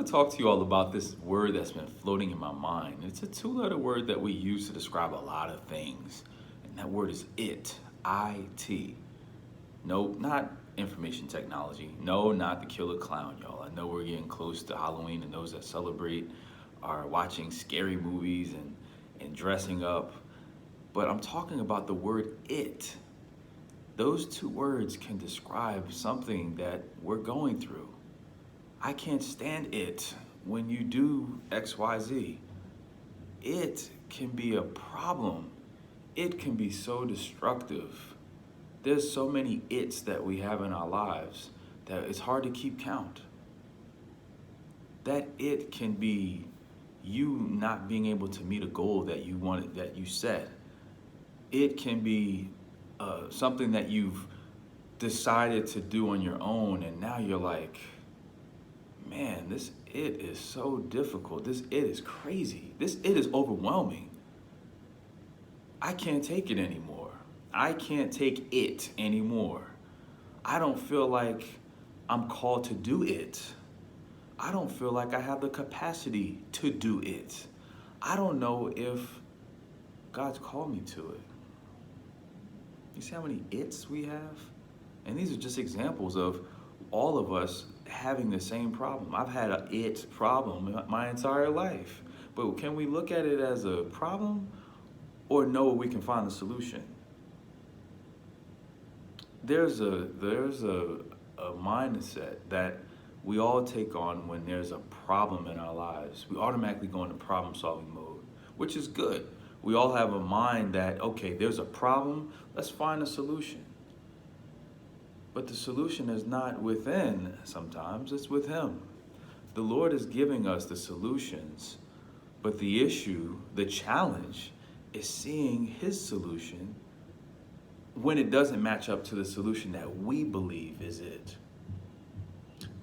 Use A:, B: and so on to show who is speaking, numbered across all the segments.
A: to talk to you all about this word that's been floating in my mind. It's a two-letter word that we use to describe a lot of things. And that word is IT. I-T. No, not information technology. No, not the killer clown, y'all. I know we're getting close to Halloween, and those that celebrate are watching scary movies and dressing up. But I'm talking about the word it. Those two words can describe something that we're going through. I can't stand it when you do XYZ. It can be a problem. It can be so destructive. There's so many it's that we have in our lives that it's hard to keep count. That it can be you not being able to meet a goal that you wanted, that you set. It can be something that you've decided to do on your own, and now you're like, man, this it is so difficult. This it is crazy. This it is overwhelming. I can't take it anymore. I can't take it anymore. I don't feel like I'm called to do it. I don't feel like I have the capacity to do it. I don't know if God's called me to it. You see how many it's we have? And these are just examples of all of us having the same problem. I've had an it problem my entire life. But can we look at it as a problem or know we can find a solution? There's a mindset that we all take on when there's a problem in our lives. We automatically go into problem solving mode, which is good. We all have a mind that, okay, there's a problem, let's find a solution. But the solution is not within sometimes, it's with Him. The Lord is giving us the solutions, but the issue, the challenge, is seeing His solution when it doesn't match up to the solution that we believe is it.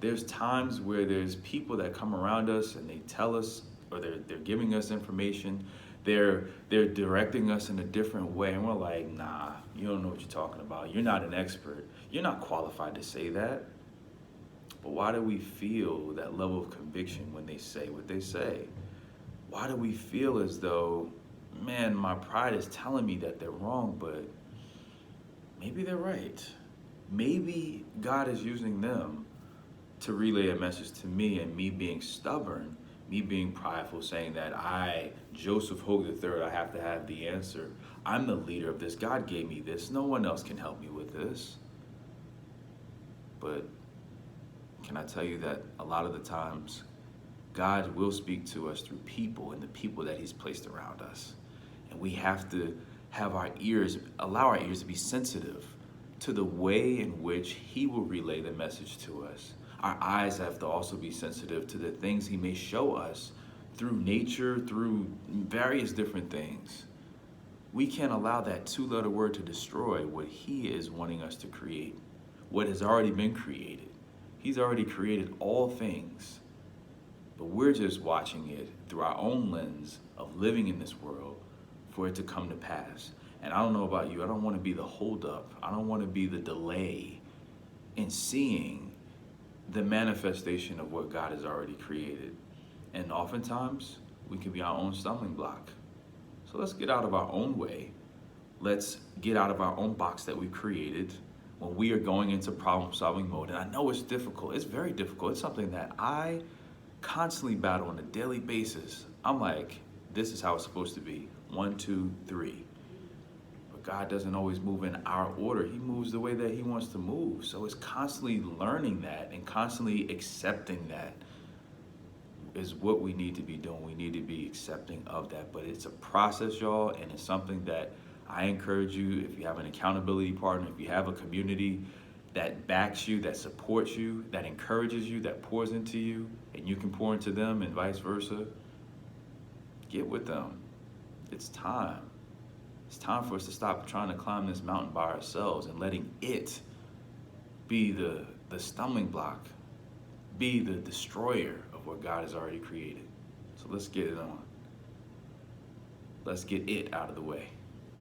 A: There's times where there's people that come around us and they tell us, or they're giving us information, they're directing us in a different way, and we're like, nah, you don't know what you're talking about. You're not an expert. You're not qualified to say that. But why do we feel that level of conviction when they say what they say? Why do we feel as though, man, my pride is telling me that they're wrong, but maybe they're right. Maybe God is using them to relay a message to me, and me being stubborn, me being prideful, saying that I, Joseph Hogue III, I have to have the answer. I'm the leader of this. God gave me this. No one else can help me with this. But can I tell you that a lot of the times, God will speak to us through people and the people that He's placed around us. And we have to have our ears, allow our ears to be sensitive to the way in which He will relay the message to us. Our eyes have to also be sensitive to the things He may show us through nature, through various different things. We can't allow that two-letter word to destroy what He is wanting us to create, what has already been created. He's already created all things, but we're just watching it through our own lens of living in this world for it to come to pass. And I don't know about you, I don't want to be the holdup. I don't want to be the delay in seeing the manifestation of what God has already created. And oftentimes, we can be our own stumbling block. So let's get out of our own way. Let's get out of our own box that we created when we are going into problem-solving mode. And I know it's difficult. It's very difficult. It's something that I constantly battle on a daily basis. I'm like, this is how it's supposed to be. 1, 2, 3. But God doesn't always move in our order. He moves the way that He wants to move. So it's constantly learning that and constantly accepting that is what we need to be doing. We need to be accepting of that. But it's a process, y'all, and it's something that I encourage you, if you have an accountability partner, if you have a community that backs you, that supports you, that encourages you, that pours into you, and you can pour into them and vice versa, get with them. It's time. It's time for us to stop trying to climb this mountain by ourselves and letting it be the stumbling block, be the destroyer of what God has already created. So let's get it on. Let's get it out of the way.